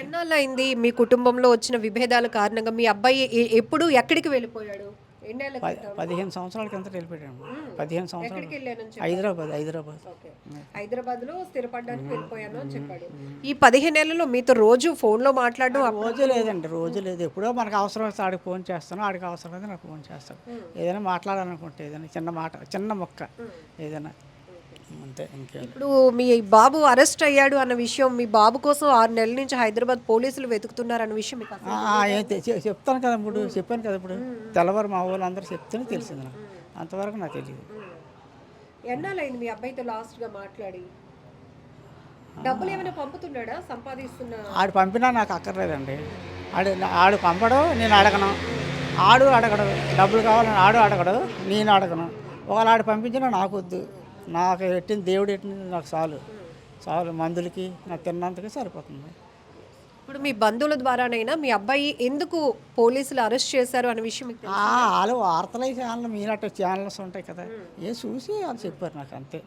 ఎన్నాళ్ళయింది మీ కుటుంబంలో వచ్చిన విభేదాల కారణంగా మీ అబ్బాయి ఎప్పుడు ఎక్కడికి వెళ్ళిపోయాడు? ఎన్నేళ్ల క్రితం? 15 సంవత్సరాల కిందట వెళ్ళిపోయాము. 15 సంవత్సరాలు. ఎక్కడికి వెళ్ళానని చెప్పాడు? హైదరాబాద్. ఓకే. హైదరాబాద్‌లో స్థిరపడడానికి వెళ్ళిపోయాను అని చెప్పాడు. ఈ 15 ఏళ్లలో మీతో రోజు ఫోన్‌లో మాట్లాడడం రోజు లేదండి, రోజు లేదు. ఎప్పుడో మనకు అవసరం వస్తే ఆడికి ఫోన్ చేస్తాను, ఆడికి అవసరం అయితే నాకు ఫోన్ చేస్తాను. ఏదైనా మాట్లాడాలనుకుంటే ఏదైనా చిన్న మాట, చిన్న మొక్క ఏదైనా, అంతే, ఇంకేం. ఇప్పుడు మీ బాబు అరెస్ట్ అయ్యాడు అన్న విషయం, మీ బాబు కోసం 6 నెలల నుంచి హైదరాబాద్ పోలీసులు వెతుకుతున్నారు అన్న విషయం మీకు అసలు చెప్తాను కదా, ఇప్పుడు చెప్పాను కదా, ఇప్పుడు తెల్లవారు మా వాళ్ళు అందరూ చెప్తేనే తెలిసింది నాకు. అంతవరకు నాకు తెలియదు. ఎన్నాళ్ళైంది మీ అబ్బాయితో లాస్ట్‌గా మాట్లాడి? డబ్బులు ఏమైనా పంపుతున్నాడా? సంపాదిస్తున్నా? ఆడు పంపినా నాకు అక్కర్లేదండి. ఆడు పంపడు, నేను అడగను. ఆడు అడగడు, డబ్బులు కావాలని ఆడు అడగడు, నేను అడగను. ఒకవేళ ఆడు పంపించినా నాకు వద్దు. నాకు పెట్టింది దేవుడు పెట్టింది నాకు చాలు మందులకి నాకు తిన్నంతకే సరిపోతుంది. ఇప్పుడు మీ బంధువుల ద్వారానైనా మీ అబ్బాయి ఎందుకు పోలీసులు అరెస్ట్ చేశారు అనే విషయం మీకు తెలుసా? వాళ్ళు వార్తలు ఛానల్ మీనట్టు ఛానల్స్ ఉంటాయి కదా, ఏ చూసి వాళ్ళు చెప్పారు నాకు, అంతే.